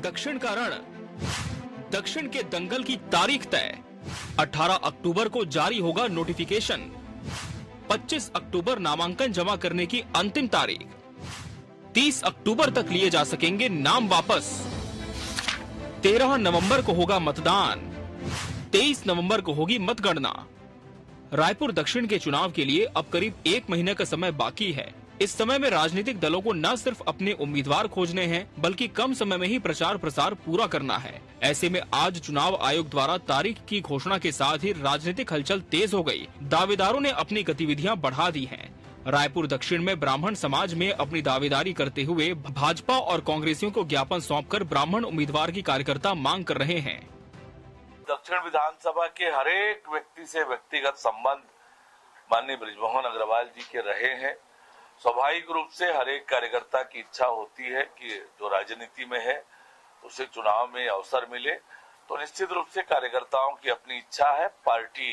दक्षिण का रण, दक्षिण के दंगल की तारीख तय। 18 अक्टूबर को जारी होगा नोटिफिकेशन। 25 अक्टूबर नामांकन जमा करने की अंतिम तारीख। 30 अक्टूबर तक लिए जा सकेंगे नाम वापस। 13 नवंबर को होगा मतदान। 23 नवंबर को होगी मतगणना। रायपुर दक्षिण के चुनाव के लिए अब करीब 1 महीने का समय बाकी है। इस समय में राजनीतिक दलों को न सिर्फ अपने उम्मीदवार खोजने हैं, बल्कि कम समय में ही प्रचार प्रसार पूरा करना है। ऐसे में आज चुनाव आयोग द्वारा तारीख की घोषणा के साथ ही राजनीतिक हलचल तेज हो गई। दावेदारों ने अपनी गतिविधियां बढ़ा दी हैं। रायपुर दक्षिण में ब्राह्मण समाज में अपनी दावेदारी करते हुए भाजपा और कांग्रेसियों को ज्ञापन सौंपकर ब्राह्मण उम्मीदवार की कार्यकर्ता मांग कर रहे हैं। दक्षिण विधानसभा के हर एक व्यक्ति से व्यक्तिगत संबंध माननीय बृजमोहन अग्रवाल जी के रहे हैं। स्वाभाविक रूप से हर एक कार्यकर्ता की इच्छा होती है कि जो राजनीति में है उसे चुनाव में अवसर मिले, तो निश्चित रूप से कार्यकर्ताओं की अपनी इच्छा है। पार्टी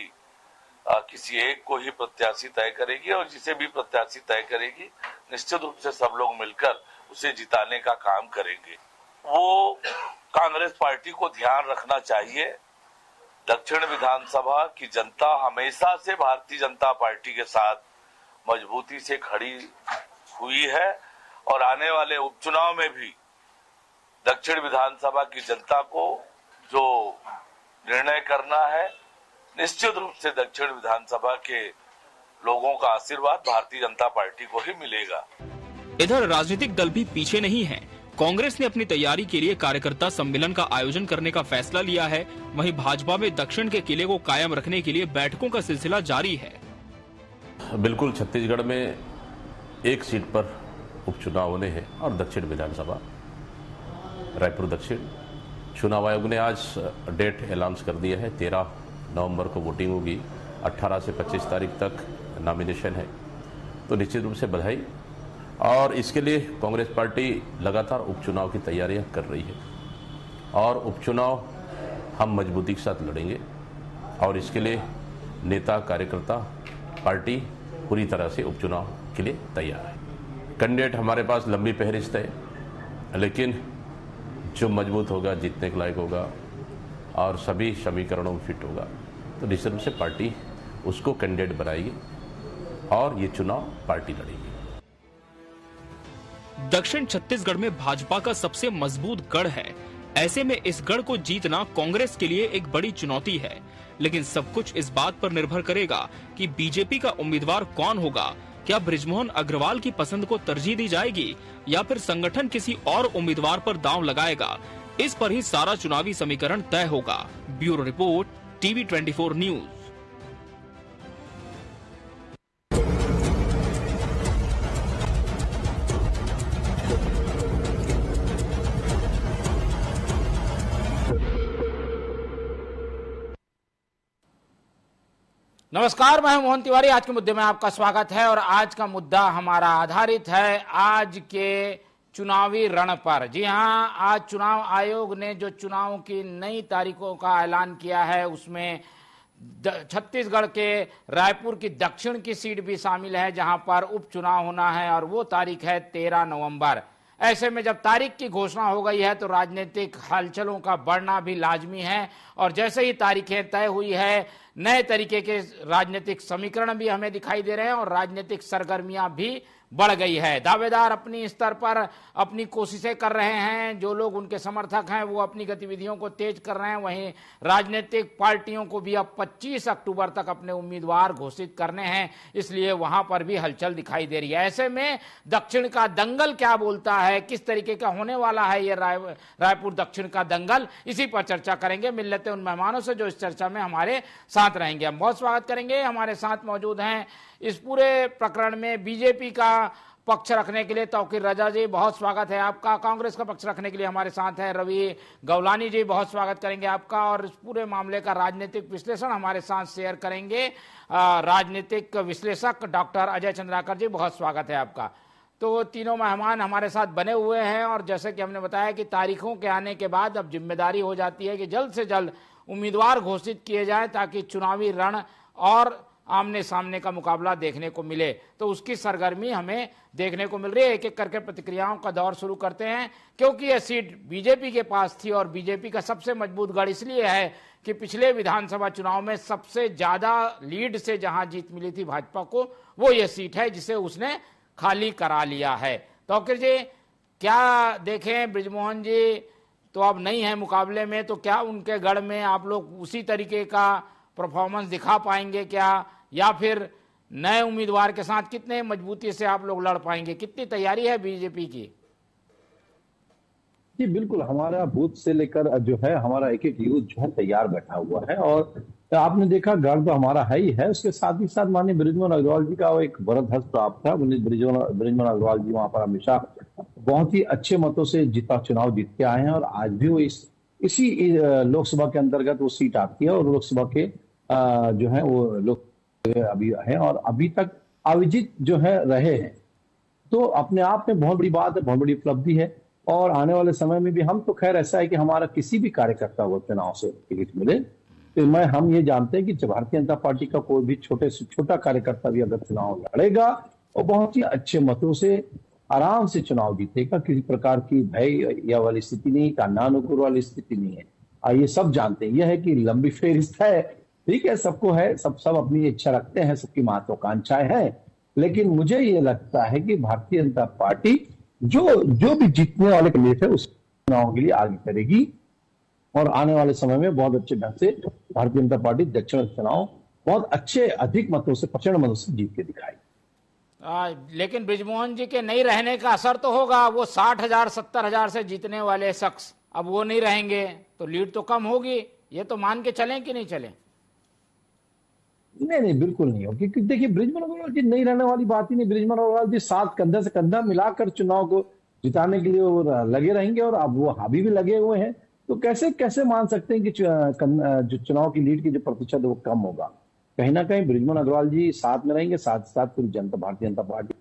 किसी एक को ही प्रत्याशी तय करेगी और जिसे भी प्रत्याशी तय करेगी निश्चित रूप से सब लोग मिलकर उसे जिताने का काम करेंगे। वो कांग्रेस पार्टी को ध्यान रखना चाहिए। दक्षिण विधानसभा की जनता हमेशा से भारतीय जनता पार्टी के साथ मजबूती से खड़ी हुई है और आने वाले उपचुनाव में भी दक्षिण विधानसभा की जनता को जो निर्णय करना है, निश्चित रूप से दक्षिण विधानसभा के लोगों का आशीर्वाद भारतीय जनता पार्टी को ही मिलेगा। इधर राजनीतिक दल भी पीछे नहीं हैं। कांग्रेस ने अपनी तैयारी के लिए कार्यकर्ता सम्मेलन का आयोजन करने का फैसला लिया है। वहीं भाजपा में दक्षिण के किले को कायम रखने के लिए बैठकों का सिलसिला जारी है। बिल्कुल, छत्तीसगढ़ में एक सीट पर उपचुनाव होने हैं और दक्षिण विधानसभा रायपुर दक्षिण। चुनाव आयोग ने आज डेट ऐलान कर दिया है। 13 नवंबर को वोटिंग होगी। 18 से 25 तारीख तक नॉमिनेशन है, तो निश्चित रूप से बधाई। और इसके लिए कांग्रेस पार्टी लगातार उपचुनाव की तैयारियां कर रही है और उपचुनाव हम मजबूती के साथ लड़ेंगे और इसके लिए नेता कार्यकर्ता पार्टी पूरी तरह से उपचुनाव के लिए तैयार है। कैंडिडेट हमारे पास लंबी फहरिस्त है, लेकिन जो मजबूत होगा, जीतने के लायक होगा और सभी समीकरणों में फिट होगा, तो निश्चित रूप से पार्टी उसको कैंडिडेट बनाएगी और ये चुनाव पार्टी लड़ेगी। दक्षिण छत्तीसगढ़ में भाजपा का सबसे मजबूत गढ़ है। ऐसे में इस गढ़ को जीतना कांग्रेस के लिए एक बड़ी चुनौती है। लेकिन सब कुछ इस बात पर निर्भर करेगा कि बीजेपी का उम्मीदवार कौन होगा। क्या बृजमोहन अग्रवाल की पसंद को तरजीह दी जाएगी या फिर संगठन किसी और उम्मीदवार पर दांव लगाएगा? इस पर ही सारा चुनावी समीकरण तय होगा। Bureau report, TV 24 news. नमस्कार, मैं मोहन तिवारी। आज के मुद्दे में आपका स्वागत है और आज का मुद्दा हमारा आधारित है आज के चुनावी रण पर। जी हां, आज चुनाव आयोग ने जो चुनाव की नई तारीखों का ऐलान किया है उसमें छत्तीसगढ़ के रायपुर की दक्षिण की सीट भी शामिल है जहां पर उपचुनाव होना है और वो तारीख है 13 नवंबर। ऐसे में जब तारीख की घोषणा हो गई है तो राजनीतिक हलचलों का बढ़ना भी लाजमी है और जैसे ही तारीखें तय हुई है नए तरीके के राजनीतिक समीकरण भी हमें दिखाई दे रहे हैं और राजनीतिक सरगर्मियां भी बढ़ गई है। दावेदार अपनी स्तर पर अपनी कोशिशें कर रहे हैं, जो लोग उनके समर्थक हैं वो अपनी गतिविधियों को तेज कर रहे हैं। वहीं राजनीतिक पार्टियों को भी अब 25 अक्टूबर तक अपने उम्मीदवार घोषित करने हैं, इसलिए वहां पर भी हलचल दिखाई दे रही है। ऐसे में दक्षिण का दंगल क्या बोलता है, किस तरीके का होने वाला है ये रायपुर दक्षिण का दंगल, इसी पर चर्चा करेंगे। मिल लेते हैं उन मेहमानों से जो इस चर्चा में हमारे साथ रहेंगे। हम बहुत स्वागत करेंगे। हमारे साथ मौजूद हैं इस पूरे प्रकरण में बीजेपी का पक्ष रखने के लिए तौकीर रजा जी, बहुत स्वागत है आपका। कांग्रेस का पक्ष रखने के लिए हमारे साथ हैं रवि गौलानी जी, बहुत स्वागत करेंगे आपका। और इस पूरे मामले का राजनीतिक विश्लेषण हमारे साथ शेयर करेंगे राजनीतिक विश्लेषक डॉक्टर अजय चंद्राकर जी, बहुत स्वागत है आपका। तो तीनों मेहमान हमारे साथ बने हुए हैं और जैसे कि हमने बताया कि तारीखों के आने के बाद अब जिम्मेदारी हो जाती है कि जल्द से जल्द उम्मीदवार घोषित किए जाएं ताकि चुनावी रण और आमने सामने का मुकाबला देखने को मिले। तो उसकी सरगर्मी हमें देखने को मिल रही है। एक एक करके प्रतिक्रियाओं का दौर शुरू करते हैं, क्योंकि यह सीट बीजेपी के पास थी और बीजेपी का सबसे मजबूत गढ़ इसलिए है कि पिछले विधानसभा चुनाव में सबसे ज्यादा लीड से जहां जीत मिली थी भाजपा को, वो ये सीट है जिसे उसने खाली करा लिया है। तौकीर जी, क्या देखें, बृजमोहन जी तो अब नहीं है मुकाबले में, तो क्या उनके गढ़ में आप लोग उसी तरीके का परफॉर्मेंस दिखा पाएंगे क्या, या फिर नए उम्मीदवार के साथ कितने मजबूती से आप लोग लड़ पाएंगे? कितनी तैयारी है बीजेपी की? जी बिल्कुल, हमारा बूथ से लेकर जो है हमारा एक एक यूथ जो है तैयार बैठा हुआ है। और आपने देखा गढ़ तो हमारा है ही है, उसके साथ ही साथ माननीय बृजमोहन अग्रवाल जी का वो एक वरद हस्त प्राप्त था। बृजमोहन अग्रवाल जी वहां पर हमेशा बहुत ही अच्छे मतों से चुनाव जीत के आए हैं, और आज भी वो इसी लोकसभा के अंतर्गत वो सीट आती है, और लोकसभा के जो है वो लोग अभी है और अभी तक अविजित जो है रहे हैं। तो अपने आप में बहुत बड़ी बात है, बहुत बड़ी उपलब्धि है। और आने वाले समय में भी हम तो खैर ऐसा है कि हमारा किसी भी कार्यकर्ता को चुनाव से टिकट मिले तो हम ये जानते हैं कि भारतीय जनता पार्टी का कोई भी छोटे से छोटा कार्यकर्ता भी अगर चुनाव लड़ेगा और बहुत ही अच्छे मतों से आराम से चुनाव जीतेगा। किसी प्रकार की भय या वाली स्थिति नहीं, कानून वाली स्थिति नहीं है। ये सब जानते हैं। यह है कि लंबी फेरिस्त है, ठीक है, सबको है, सब अपनी इच्छा रखते हैं, सबकी महत्वाकांक्षाएं हैं। लेकिन मुझे ये लगता है कि भारतीय जनता पार्टी जो भी जीतने वाले कैंडिडेट है उस चुनाव के लिए आगे करेगी, और आने वाले समय में बहुत अच्छे ढंग से भारतीय जनता पार्टी दक्षिण चुनाव बहुत अच्छे अधिक मतों से, प्रचंड मतों से जीत के दिखाई। लेकिन बृजमोहन जी के नहीं रहने का असर तो होगा। वो 60,000 70,000 से जीतने वाले शख्स अब वो नहीं रहेंगे तो लीड तो कम होगी, ये तो मान के चलें कि नहीं चलें? नहीं, बिल्कुल नहीं होगी, क्योंकि देखिए बृजमोहन अग्रवाल जी नहीं रहने वाली बात ही नहीं। बृजमोहन अग्रवाल जी साथ कंधा से कंधा मिलाकर चुनाव को जिताने के लिए वो लगे रहेंगे, और अब वो हावी भी लगे हुए हैं। तो कैसे मान सकते हैं कि जो चुनाव की लीड की जो प्रतिशत है वो कम होगा? कहीं ना कहीं बृजमोहन अग्रवाल जी साथ में रहेंगे, साथ साथ पूरी भारतीय जनता पार्टी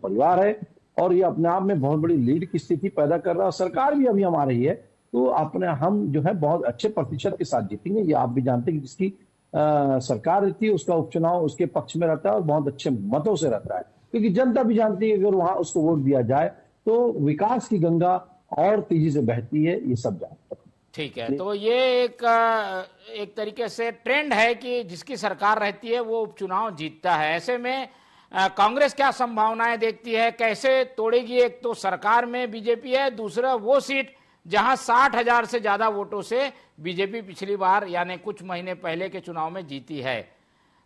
परिवार है, और ये अपने आप में बहुत बड़ी लीड की स्थिति पैदा कर रहा है। सरकार भी अभी हमारी है, तो हम जो है बहुत अच्छे प्रतिशत के साथ जीतेंगे। ये आप भी जानते हैं कि जिसकी सरकार रहती है उसका उपचुनाव उसके पक्ष में रहता है और बहुत अच्छे मतों से रहता है, क्योंकि जनता भी जानती है कि अगर वहां उसको वोट दिया जाए तो विकास की गंगा और तेजी से बहती है, ये सब जानते हैं। ठीक है, तो ये एक तरीके से ट्रेंड है कि जिसकी सरकार रहती है वो उपचुनाव जीतता है। ऐसे में कांग्रेस क्या संभावनाएं देखती है, कैसे तोड़ेगी? एक तो सरकार में बीजेपी है, दूसरा वो सीट जहां 60,000 से ज्यादा वोटों से बीजेपी पिछली बार यानी कुछ महीने पहले के चुनाव में जीती है।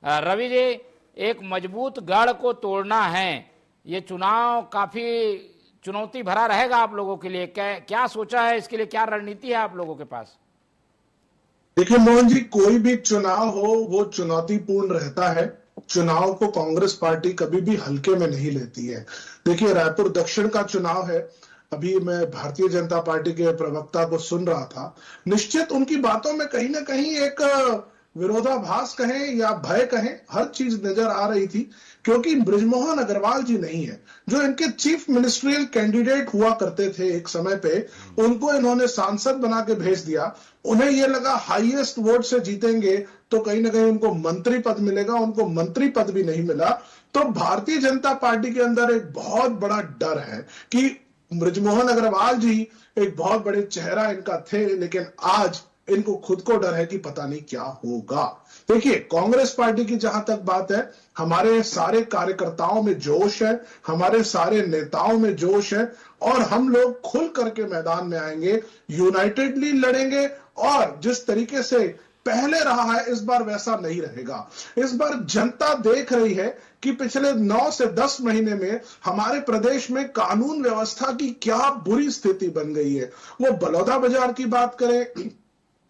रवि जी, एक मजबूत गढ़ को तोड़ना है, ये चुनाव काफी चुनौती भरा रहेगा आप लोगों के लिए। क्या सोचा है इसके लिए, क्या रणनीति है आप लोगों के पास? देखिए मोहन जी, कोई भी चुनाव हो वो चुनौतीपूर्ण रहता है। चुनाव को कांग्रेस पार्टी कभी भी हल्के में नहीं लेती है। देखिए रायपुर दक्षिण का चुनाव है, अभी मैं भारतीय जनता पार्टी के प्रवक्ता को सुन रहा था, निश्चित उनकी बातों में कहीं ना कहीं एक विरोधाभास कहें या भय कहें, हर चीज नजर आ रही थी, क्योंकि बृजमोहन अग्रवाल जी नहीं है जो इनके चीफ मिनिस्ट्रियल कैंडिडेट हुआ करते थे एक समय पे, उनको इन्होंने सांसद बना के भेज दिया। उन्हें यह लगा हाईएस्ट वोट से जीतेंगे तो कहीं ना कहीं उनको मंत्री पद मिलेगा, उनको मंत्री पद भी नहीं मिला। तो भारतीय जनता पार्टी के अंदर एक बहुत बड़ा डर है कि बृजमोहन अग्रवाल जी एक बहुत बड़े चेहरा इनका थे, लेकिन आज इनको खुद को डर है कि पता नहीं क्या होगा। देखिए कांग्रेस पार्टी की जहां तक बात है, हमारे सारे कार्यकर्ताओं में जोश है, हमारे सारे नेताओं में जोश है, और हम लोग खुल करके मैदान में आएंगे, यूनाइटेडली लड़ेंगे, और जिस तरीके से पहले रहा है इस बार वैसा नहीं रहेगा। इस बार जनता देख रही है कि पिछले 9 से 10 महीने में हमारे प्रदेश में कानून व्यवस्था की क्या बुरी स्थिति बन गई है। वो बलौदा बाजार की बात करें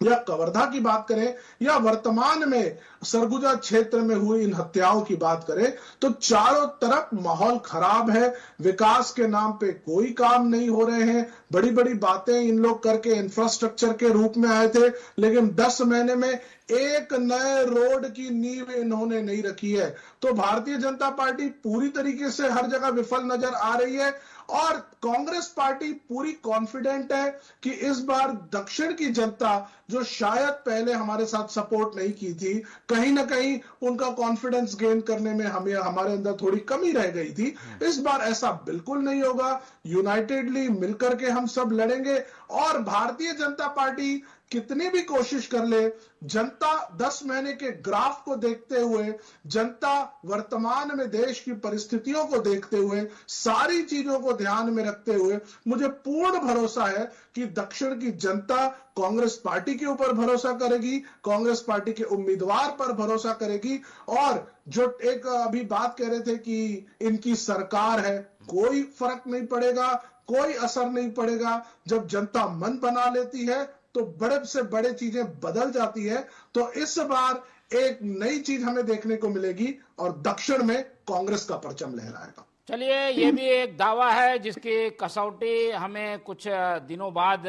या कवर्धा की बात करें या वर्तमान में सरगुजा क्षेत्र में हुई इन हत्याओं की बात करें, तो चारों तरफ माहौल खराब है। विकास के नाम पे कोई काम नहीं हो रहे हैं। बड़ी बड़ी बातें इन लोग करके इंफ्रास्ट्रक्चर के रूप में आए थे, लेकिन 10 महीने में एक नए रोड की नींव इन्होंने नहीं रखी है। तो भारतीय जनता पार्टी पूरी तरीके से हर जगह विफल नजर आ रही है, और कांग्रेस पार्टी पूरी कॉन्फिडेंट है कि इस बार दक्षिण की जनता जो शायद पहले हमारे साथ सपोर्ट नहीं की थी, कहीं ना कहीं उनका कॉन्फिडेंस गेन करने में हमारे अंदर थोड़ी कमी रह गई थी, इस बार ऐसा बिल्कुल नहीं होगा। यूनाइटेडली मिलकर के हम सब लड़ेंगे और भारतीय जनता पार्टी कितनी भी कोशिश कर ले, जनता 10 महीने के ग्राफ को देखते हुए, जनता वर्तमान में देश की परिस्थितियों को देखते हुए, सारी चीजों को ध्यान में रखते हुए मुझे पूर्ण भरोसा है कि दक्षिण की जनता कांग्रेस पार्टी के ऊपर भरोसा करेगी, कांग्रेस पार्टी के उम्मीदवार पर भरोसा करेगी। और जो एक अभी बात कह रहे थे कि इनकी सरकार है, कोई फर्क नहीं पड़ेगा, कोई असर नहीं पड़ेगा। जब जनता मन बना लेती है तो बड़े से बड़े चीजें बदल जाती है। तो इस बार एक नई चीज हमें देखने को मिलेगी और दक्षिण में कांग्रेस का परचम लहराएगा। चलिए, ये भी एक दावा है जिसकी कसौटी हमें कुछ दिनों बाद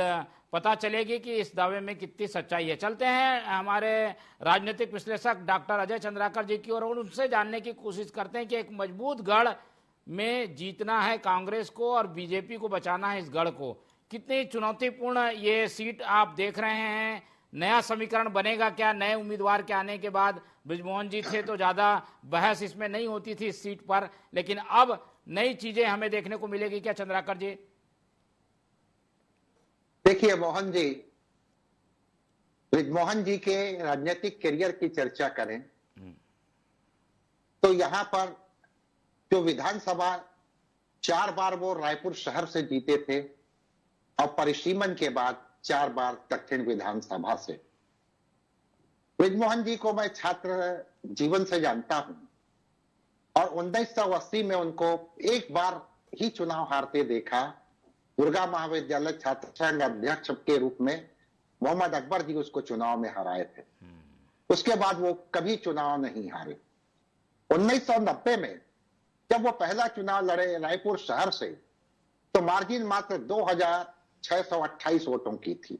पता चलेगी कि इस दावे में कितनी सच्चाई है। चलते हैं हमारे राजनीतिक विश्लेषक डॉक्टर अजय चंद्राकर जी की ओर और उनसे जानने की कोशिश करते हैं कि एक मजबूत गढ़ में जीतना है कांग्रेस को और बीजेपी को बचाना है इस गढ़ को। कितनी चुनौतीपूर्ण ये सीट आप देख रहे हैं? नया समीकरण बनेगा क्या? नए उम्मीदवार के आने के बाद बृजमोहन जी थे तो ज्यादा बहस इसमें नहीं होती थी इस सीट पर, लेकिन अब नई चीजें हमें देखने को मिलेगी क्या चंद्राकर जी? देखिए मोहन जी, बृजमोहन जी के राजनीतिक करियर की चर्चा करें तो यहां पर जो विधानसभा 4 बार वो रायपुर शहर से जीते थे और परिसीमन के बाद 4 बार दक्षिण विधानसभा से। बृजमोहन जी को मैं छात्र जीवन से जानता हूं और 1980 में उनको एक बार ही चुनाव हारते देखा। दुर्गा महाविद्यालय छात्र संघ अध्यक्ष के रूप में मोहम्मद अकबर जी उसको चुनाव में हराए थे। उसके बाद वो कभी चुनाव नहीं हारे। 1990 में जब वो पहला चुनाव लड़े रायपुर शहर से तो मार्जिन मात्र 2628 वोटों की थी।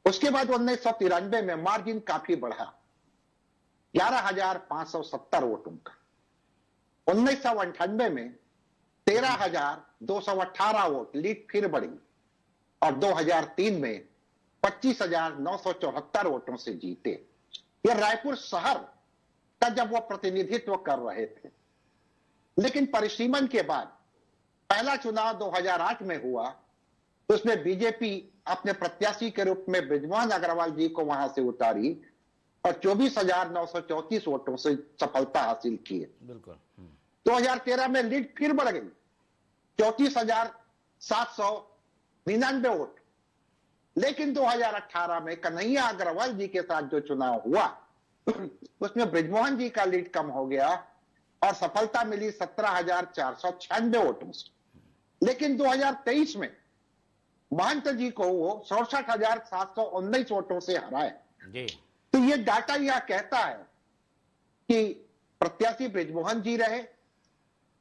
उसके बाद 1993 में मार्जिन काफी बढ़ा, 11,570 वोटों का। 1998 में 13,218 वोट लीड फिर बढ़ी और 2003 में 25,974 वोटों से जीते। ये रायपुर शहर का जब वो प्रतिनिधित्व कर रहे थे। लेकिन परिसीमन के बाद पहला चुनाव 2008 में हुआ, उसमें बीजेपी अपने प्रत्याशी के रूप में बृजमोहन अग्रवाल जी को वहां से उतारी और 24,934 वोटों से सफलता हासिल की। बिल्कुल। 2013 में लीड फिर बढ़ गई, 34,799 वोट। लेकिन 2018 में कन्हैया अग्रवाल जी के साथ जो चुनाव हुआ उसमें बृजमोहन जी का लीड कम हो गया और सफलता मिली 17,496 वोटों से। लेकिन 2023 में महंत जी को वो 67,719 वोटों से हराए। तो ये डाटा यह कहता है कि प्रत्याशी बृजमोहन जी रहे,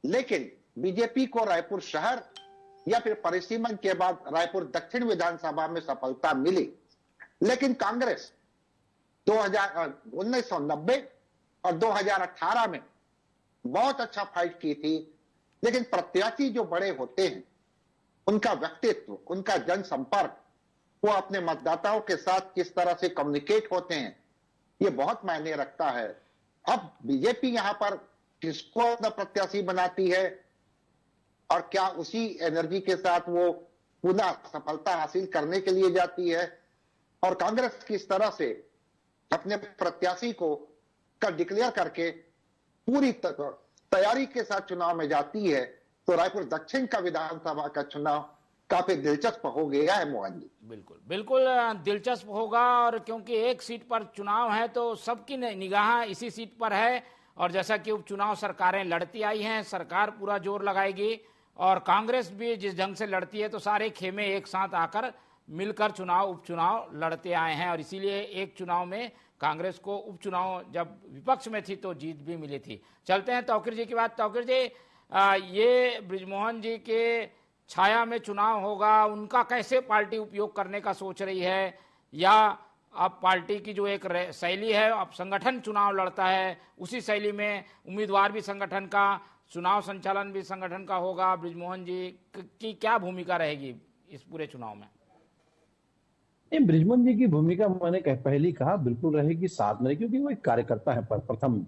लेकिन बीजेपी को रायपुर शहर या फिर परिसीमन के बाद रायपुर दक्षिण विधानसभा में सफलता मिली। लेकिन कांग्रेस 1990 और 2018 में बहुत अच्छा फाइट की थी। लेकिन प्रत्याशी जो बड़े होते हैं उनका व्यक्तित्व, उनका जनसंपर्क, वो अपने मतदाताओं के साथ किस तरह से कम्युनिकेट होते हैं, ये बहुत मायने रखता है। अब बीजेपी यहां पर किसको अपना प्रत्याशी बनाती है और क्या उसी एनर्जी के साथ वो पुनः सफलता हासिल करने के लिए जाती है, और कांग्रेस किस तरह से अपने प्रत्याशी को डिक्लेयर करके पूरी तैयारी के साथ चुनाव में जाती है, तो रायपुर दक्षिण का विधानसभा का चुनाव काफी दिलचस्प हो गया है मोहन जी। बिल्कुल बिल्कुल दिलचस्प होगा, और क्योंकि एक सीट पर चुनाव है तो सबकी निगाह इसी सीट पर है। और जैसा कि उपचुनाव सरकारें लड़ती आई हैं, सरकार पूरा जोर लगाएगी और कांग्रेस भी जिस ढंग से लड़ती है तो सारे खेमे एक साथ आकर मिलकर चुनाव उपचुनाव लड़ते आए हैं। और इसीलिए एक चुनाव में कांग्रेस को उपचुनाव जब विपक्ष में थी तो जीत भी मिली थी। चलते हैं तौकीर जी की बात। तौकीर जी, ये बृजमोहन जी के छाया में चुनाव होगा, उनका कैसे पार्टी उपयोग करने का सोच रही है, या अब पार्टी की जो एक शैली है, अब संगठन चुनाव लड़ता है, उसी शैली में उम्मीदवार भी संगठन का चुनाव संचालन भी संगठन का होगा। बृजमोहन जी की क्या भूमिका रहेगी इस पूरे चुनाव में? बृजमोहन जी की भूमिका मैंने पहले कहा बिल्कुल रहेगी, साथ में, क्योंकि वो एक कार्यकर्ता है। प्रथम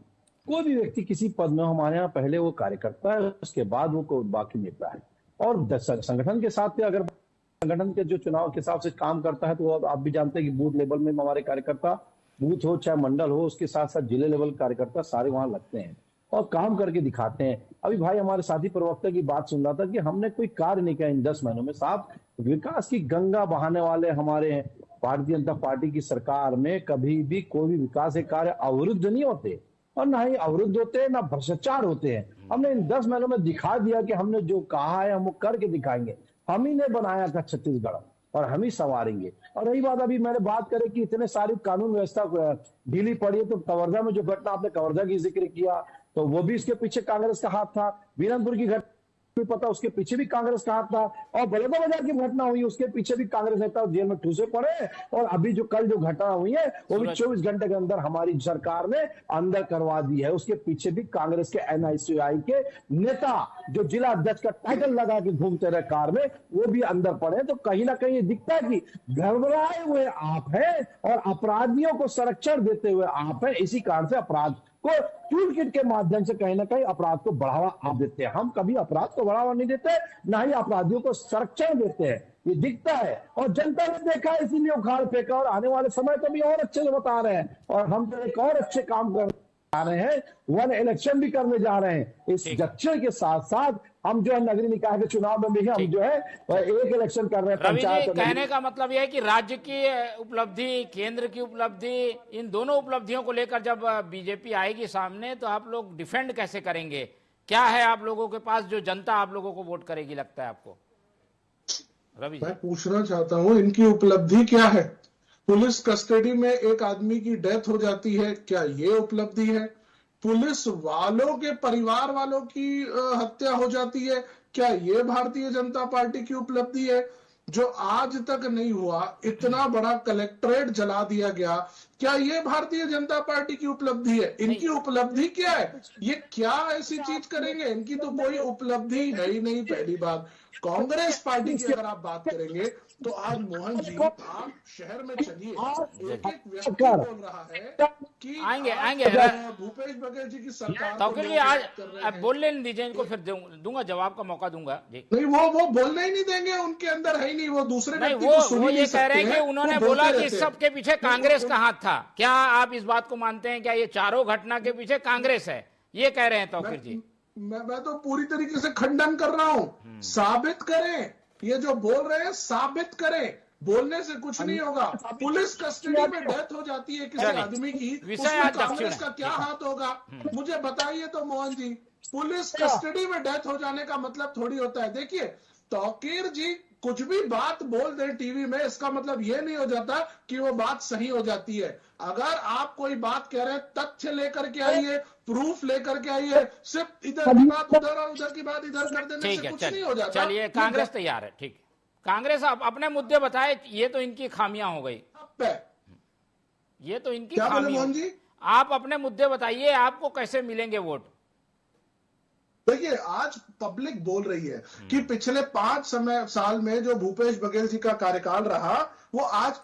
कोई भी व्यक्ति किसी पद में हमारे यहाँ पहले वो कार्यकर्ता है, उसके बाद वो बाकी नेता है। और संगठन के साथ अगर संगठन के जो चुनाव के हिसाब से काम करता है तो आप भी जानते हैं कि बूथ लेवल में हमारे कार्यकर्ता, बूथ हो चाहे मंडल हो, उसके साथ साथ जिले लेवल कार्यकर्ता सारे वहां लगते हैं और काम करके दिखाते हैं। अभी भाई हमारे साथी प्रवक्ता की बात सुन रहा था कि हमने कोई कार्य नहीं किया इन 10 महीनों में। साहब, विकास की गंगा बहाने वाले हमारे भारतीय जनता पार्टी की सरकार में कभी भी कोई भी विकास के कार्य अवरुद्ध नहीं होते और ना ही अवरुद्ध होते हैं, ना भ्रष्टाचार होते हैं। हमने इन 10 महीनों में दिखा दिया कि हमने जो कहा है हम वो करके दिखाएंगे। हम ही ने बनाया था छत्तीसगढ़ और हम ही संवारेंगे। और रही बात, अभी मैंने बात करें कि इतने सारी कानून व्यवस्था ढीली पड़ी है, तो कवर्धा में जो घटना, आपने कवर्धा की जिक्र किया, तो वो भी इसके पीछे कांग्रेस का हाथ था। वीरनपुर की घटना भी पता, उसके पीछे भी कांग्रेस का हाथ था। और बलौदाबाजार की घटना हुई, उसके पीछे भी कांग्रेस नेता जेल में ठूसे पड़े। और अभी जो कल जो घटना हुई है वो भी 24 घंटे के अंदर हमारी सरकार ने अंदर करवा दी है। उसके पीछे भी कांग्रेस के NICI के नेता जो जिला अध्यक्ष का टाइटल लगा के घूमते रहे कार में, वो भी अंदर पड़े। तो कहीं ना कहीं दिखता है कि घबराए हुए आप हैं और अपराधियों को संरक्षण देते हुए आप हैं। इसी कारण से अपराध को टूलकिट के माध्यम से कहीं ना कहीं अपराध को बढ़ावा आप देते हैं। हम कभी अपराध को बढ़ावा नहीं देते, ना ही अपराधियों को संरक्षण देते हैं, ये दिखता है। और जनता ने देखा, इसीलिए उखाड़ फेंका। और आने वाले समय को भी और अच्छे से बता रहे हैं और हम तो एक और अच्छे काम कर रहे हैं, वन इलेक्शन भी करने जा रहे हैं। इस लक्ष्य के साथ साथ हम जो है नगरीय निकाय के चुनाव में भी हम जो है एक इलेक्शन कर रहे हैं। रवि जी, कहने का मतलब यह है कि राज्य की उपलब्धि, केंद्र की उपलब्धि, इन दोनों उपलब्धियों को लेकर जब बीजेपी आएगी सामने तो आप लोग डिफेंड कैसे करेंगे? क्या है आप लोगों के पास जो जनता आप लोगों को वोट करेगी, लगता है आपको? रवि, मैं पूछना चाहता हूं, इनकी उपलब्धि क्या है? पुलिस कस्टडी में एक आदमी की डेथ हो जाती है, क्या ये उपलब्धि है? पुलिस वालों के परिवार वालों की हत्या हो जाती है, क्या ये भारतीय जनता पार्टी की उपलब्धि है? जो आज तक नहीं हुआ, इतना बड़ा कलेक्ट्रेट जला दिया गया, क्या ये भारतीय जनता पार्टी की उपलब्धि है? इनकी उपलब्धि क्या है? ये क्या ऐसी चीज करेंगे? इनकी तो कोई उपलब्धि है ही नहीं। पहली बात, कांग्रेस पार्टी की अगर आप बात करेंगे तो आज मोहन जी, आप शहर में चलिए, एक एक व्यक्ति बोल रहा है कि आएंगे भूपेश बघेल जी की सरकार तो के लिए आज बोलने नहीं दीजिए इनको, फिर दूंगा जवाब का मौका दूंगा जी। नहीं, वो बोलने ही नहीं देंगे, उनके अंदर है ही नहीं, वो दूसरे व्यक्ति को सुन वो नहीं ये सकते कह रहे हैं कि उन्होंने बोला कि इस सब के पीछे कांग्रेस का हाथ था। क्या आप इस बात को मानते हैं? क्या ये चारों घटना के पीछे कांग्रेस है, ये कह रहे हैं तौकीर जी? मैं तो पूरी तरीके से खंडन कर रहा हूं। साबित करें, ये जो बोल रहे हैं साबित करें। बोलने से कुछ नहीं होगा। पुलिस कस्टडी में डेथ हो जाती है किसी आदमी की, उसमें कांग्रेस का क्या हाथ होगा? मुझे बताइए तो मोहन जी, पुलिस कस्टडी में डेथ हो जाने का मतलब थोड़ी होता है। देखिए, तौकीर जी कुछ भी बात बोल दे टीवी में, इसका मतलब ये नहीं हो जाता कि वो बात सही हो जाती है। अगर आप कोई बात कह रहे हैं, तथ्य लेकर के आइए, प्रूफ लेकर के आइए। सिर्फ इधर की बात उधर और उधर की बात इधर कर देने से कुछ नहीं हो जाता। चलिए, कांग्रेस तैयार है, ठीक। कांग्रेस आप अपने मुद्दे बताए, ये तो इनकी खामियां हो गई, ये तो इनकी खामियां। आप अपने मुद्दे बताइए, आपको कैसे मिलेंगे वोट? देखिए, आज पब्लिक बोल रही है कि पिछले 5 साल में जो भूपेश बघेल जी का कार्यकाल रहा, वो आज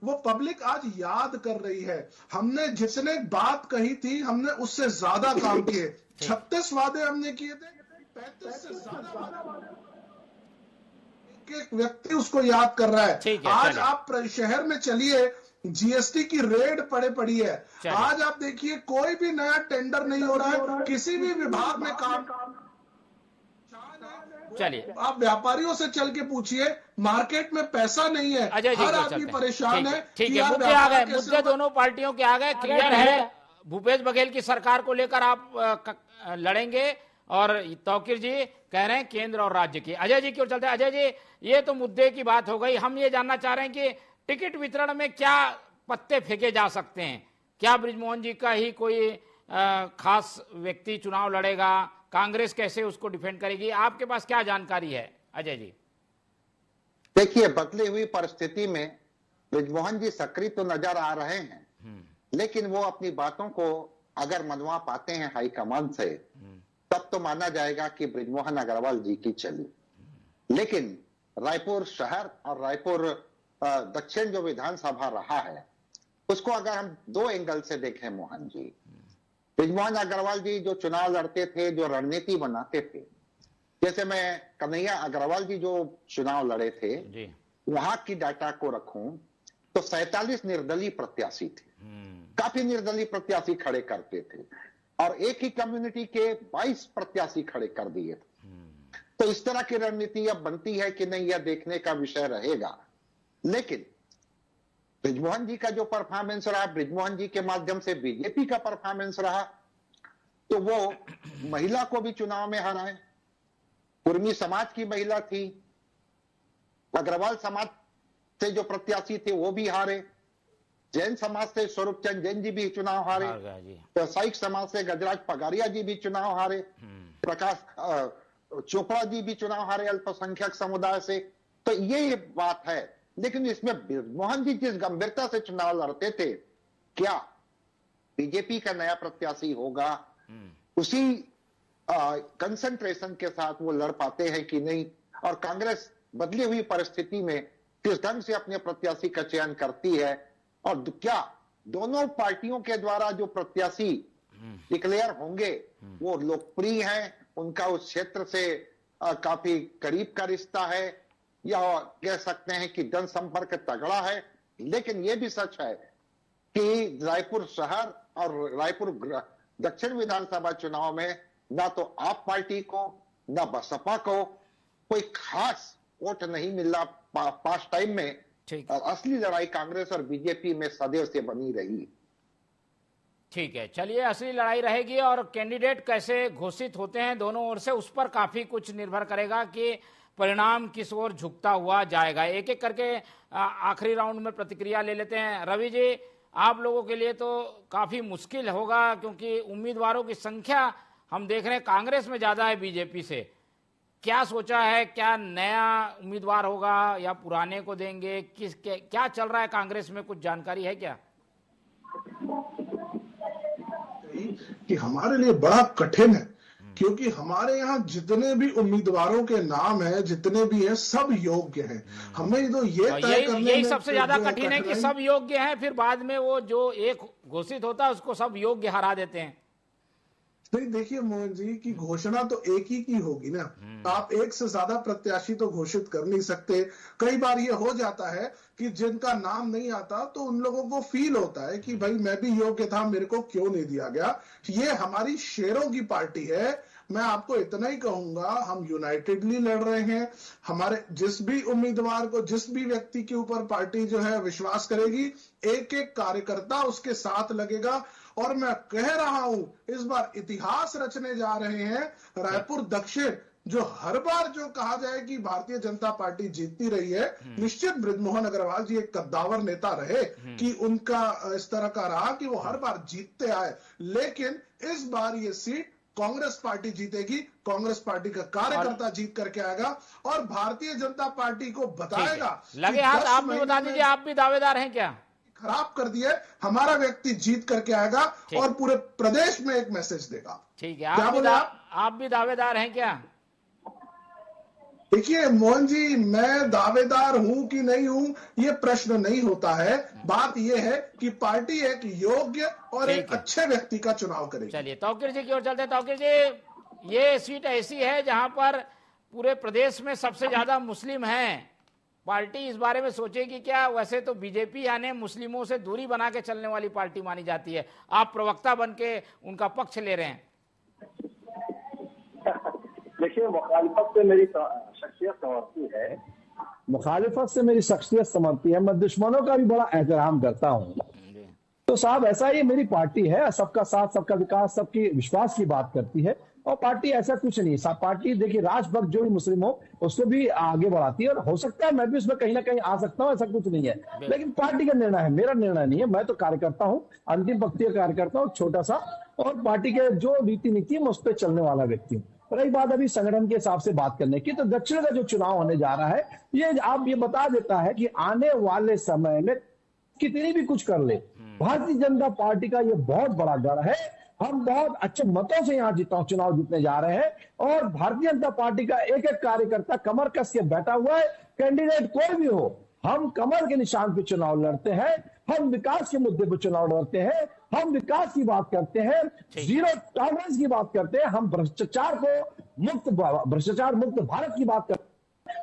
वो पब्लिक आज याद कर रही है। हमने जितने बात कही थी, हमने उससे ज्यादा काम किए। 36 वादे हमने किए थे, 35 से ज्यादा एक व्यक्ति उसको याद कर रहा है। आज आप शहर में चलिए, GST की रेड पड़ी है। आज आप देखिए, कोई भी नया टेंडर नहीं हो रहा है किसी भी विभाग में काम। चलिए, आप व्यापारियों से चल के पूछिए, मार्केट में पैसा नहीं है, हर आदमी परेशान है। ठीक है, मुद्दे आ गए, मुद्दे दोनों पार्टियों के आ गए, क्लियर है। भूपेश बघेल की सरकार को लेकर आप लड़ेंगे और तौकीर जी कह रहे हैं केंद्र और राज्य की। अजय जी की ओर चलते हैं। अजय जी, ये तो मुद्दे की बात हो गई, हम ये जानना चाह रहे हैं कि टिकट वितरण में क्या पत्ते फेंके जा सकते हैं? क्या बृजमोहन जी का ही कोई खास व्यक्ति चुनाव लड़ेगा? कांग्रेस कैसे उसको डिफेंड करेगी? आपके पास क्या जानकारी है अजय जी? देखिए, बदली हुई परिस्थिति में बृजमोहन जी सक्रिय तो नजर आ रहे हैं, लेकिन वो अपनी बातों को अगर मनवा पाते हैं हाईकमान से तब तो माना जाएगा कि बृजमोहन अग्रवाल जी की चली। लेकिन रायपुर शहर और रायपुर दक्षिण जो विधानसभा रहा है, उसको अगर हम दो एंगल से देखें मोहन जी, बृजमोहन अग्रवाल जी जो चुनाव लड़ते थे, जो रणनीति बनाते थे, जैसे मैं कन्हैया अग्रवाल जी जो चुनाव लड़े थे वहां की डाटा को रखूं तो 47 निर्दलीय प्रत्याशी थे, काफी निर्दलीय प्रत्याशी खड़े करते थे और एक ही कम्युनिटी के 22 प्रत्याशी खड़े कर दिए थे। तो इस तरह की रणनीति अब बनती है कि नहीं, यह देखने का विषय रहेगा। लेकिन बृजमोहन जी का जो परफॉर्मेंस रहा, बृजमोहन जी के माध्यम से बीजेपी का परफॉर्मेंस रहा, तो वो महिला को भी चुनाव में हराए, कुर्मी समाज की महिला थी, अग्रवाल समाज से जो प्रत्याशी थे वो भी हारे, जैन समाज से स्वरूप चंद जैन जी भी चुनाव हारे, व्यावसायिक समाज से गजराज पगारिया जी भी चुनाव हारे, प्रकाश चोपड़ा जी भी चुनाव हारे अल्पसंख्यक समुदाय से। तो ये बात है। लेकिन इसमें बृजमोहन जी जिस गंभीरता से चुनाव लड़ते थे, क्या बीजेपी का नया प्रत्याशी होगा उसी कंसंट्रेशन के साथ वो लड़ पाते हैं कि नहीं, और कांग्रेस बदली हुई परिस्थिति में किस ढंग से अपने प्रत्याशी का चयन करती है, और क्या दोनों पार्टियों के द्वारा जो प्रत्याशी डिक्लेयर होंगे वो लोकप्रिय हैं, उनका उस क्षेत्र से काफी करीब का रिश्ता है, या कह सकते हैं कि जनसंपर्क तगड़ा है। लेकिन यह भी सच है कि रायपुर शहर और रायपुर दक्षिण विधानसभा चुनाव में ना तो आप पार्टी को ना बसपा को कोई खास वोट नहीं मिला पास्ट टाइम में, और असली लड़ाई कांग्रेस और बीजेपी में सदैव से बनी रही। ठीक है, चलिए, असली लड़ाई रहेगी और कैंडिडेट कैसे घोषित होते हैं दोनों ओर से, उस पर काफी कुछ निर्भर करेगा कि परिणाम किस ओर झुकता हुआ जाएगा। एक एक करके आखिरी राउंड में प्रतिक्रिया ले लेते हैं। रवि जी, आप लोगों के लिए तो काफी मुश्किल होगा क्योंकि उम्मीदवारों की संख्या हम देख रहे हैं कांग्रेस में ज्यादा है बीजेपी से। क्या सोचा है, क्या नया उम्मीदवार होगा या पुराने को देंगे, क्या चल रहा है कांग्रेस में, कुछ जानकारी है क्या? कि हमारे लिए बड़ा कठिन है क्योंकि हमारे यहाँ जितने भी उम्मीदवारों के नाम है, जितने भी हैं, सब योग्य हैं। हमें तो ये तय करने यही सबसे ज्यादा कठिन है कि सब योग्य हैं, फिर बाद में वो जो एक घोषित होता है उसको सब योग्य हरा देते हैं। नहीं, देखिए मोहन जी की घोषणा तो एक ही की होगी ना, आप एक से ज्यादा प्रत्याशी तो घोषित कर नहीं सकते। कई बार ये हो जाता है कि जिनका नाम नहीं आता तो उन लोगों को फील होता है कि भाई मैं भी योग्य था, मेरे को क्यों नहीं दिया गया। ये हमारी शेरों की पार्टी है। मैं आपको इतना ही कहूंगा, हम यूनाइटेडली लड़ रहे हैं। हमारे जिस भी उम्मीदवार को, जिस भी व्यक्ति के ऊपर पार्टी जो है विश्वास करेगी, एक एक कार्यकर्ता उसके साथ लगेगा। और मैं कह रहा हूं, इस बार इतिहास रचने जा रहे हैं। रायपुर दक्षिण जो हर बार जो कहा जाए कि भारतीय जनता पार्टी जीतती रही है, निश्चित बृजमोहन अग्रवाल जी एक कद्दावर नेता रहे कि उनका इस तरह का रहा कि वो हर बार जीतते आए। लेकिन इस बार ये सीट कांग्रेस पार्टी जीतेगी, कांग्रेस पार्टी का कार्यकर्ता जीत करके आएगा और भारतीय जनता पार्टी को बताएगा। लगे हाथ आप भी बता दीजिए, आप भी दावेदार हैं क्या? खराब कर दिए, हमारा व्यक्ति जीत करके आएगा और पूरे प्रदेश में एक मैसेज देगा। ठीक है, आप भी दावेदार हैं क्या? देखिए मोहन जी, मैं दावेदार हूं कि नहीं हूं ये प्रश्न नहीं होता है। बात यह है कि पार्टी एक योग्य और एक अच्छे व्यक्ति का चुनाव करेगी। चलिए तौकीर जी की ओर चलते हैं। तौकीर जी, ये सीट ऐसी है जहां पर पूरे प्रदेश में सबसे ज्यादा मुस्लिम हैं। पार्टी इस बारे में सोचेगी क्या? वैसे तो बीजेपी यानी मुस्लिमों से दूरी बना के चलने वाली पार्टी मानी जाती है, आप प्रवक्ता बन के उनका पक्ष ले रहे हैं। देखिए, मुखालिफत से मेरी शख्सियत समर्पी है, मुखालिफत से मेरी शख्सियत समर्पी है। मैं दुश्मनों का भी बड़ा एहतराम करता हूँ। तो साहब ऐसा ही मेरी पार्टी है, सबका साथ सबका विकास सबकी विश्वास की बात करती है और पार्टी ऐसा कुछ नहीं। पार्टी देखिए, राजभक्त जो भी मुस्लिम हो उसको भी आगे बढ़ाती है और हो सकता है मैं भी उसमें कहीं ना कहीं आ सकता हूँ, ऐसा कुछ नहीं है। लेकिन पार्टी का निर्णय है, मेरा निर्णय नहीं है। मैं तो कार्यकर्ता हूँ, अंतिम पंक्ति का कार्यकर्ता हूँ, छोटा सा, और पार्टी के जो रीति नीति है मैं उस पर चलने वाला व्यक्ति हूँ। रही बात अभी संगठन के हिसाब से बात करने की, तो दक्षिण का जो चुनाव होने जा रहा है, ये आप ये बता देता है कि आने वाले समय में कितनी भी कुछ कर ले, भारतीय जनता पार्टी का ये बहुत बड़ा डर है। हम बहुत अच्छे मतों से यहाँ चुनाव जीतने जा रहे हैं और भारतीय जनता पार्टी का एक एक कार्यकर्ता कमर कस के बैठा हुआ है। कैंडिडेट कोई भी हो, हम कमर के निशान पे चुनाव लड़ते हैं, हम विकास के मुद्दे पर चुनाव लड़ते हैं, हम विकास की बात करते हैं, जीरो टॉलरेंस की बात करते हैं, हम भ्रष्टाचार मुक्त भारत की बात करते हैं,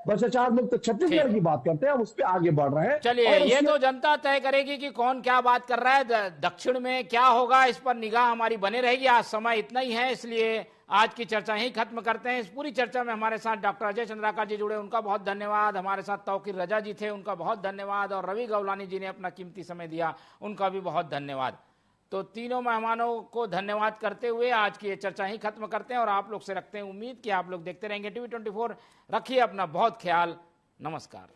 भ्रष्टाचार मुक्त छत्तीसगढ़ की बात करते हैं, हम उस पर आगे बढ़ रहे हैं। चलिए, ये तो जनता तय करेगी कि कौन क्या बात कर रहा है, दक्षिण में क्या होगा, इस पर निगाह हमारी बने रहेगी। आज समय इतना ही है, इसलिए आज की चर्चा यही खत्म करते हैं। इस पूरी चर्चा में हमारे साथ डॉक्टर अजय चंद्राकर जी जुड़े, उनका बहुत धन्यवाद। हमारे साथ तौकीर रजा जी थे, उनका बहुत धन्यवाद। और रवि गवलानी जी ने अपना कीमती समय दिया, उनका भी बहुत धन्यवाद। तो तीनों मेहमानों को धन्यवाद करते हुए आज की ये चर्चा ही खत्म करते हैं और आप लोग से रखते हैं उम्मीद कि आप लोग देखते रहेंगे TV24। रखिए अपना बहुत ख्याल। नमस्कार।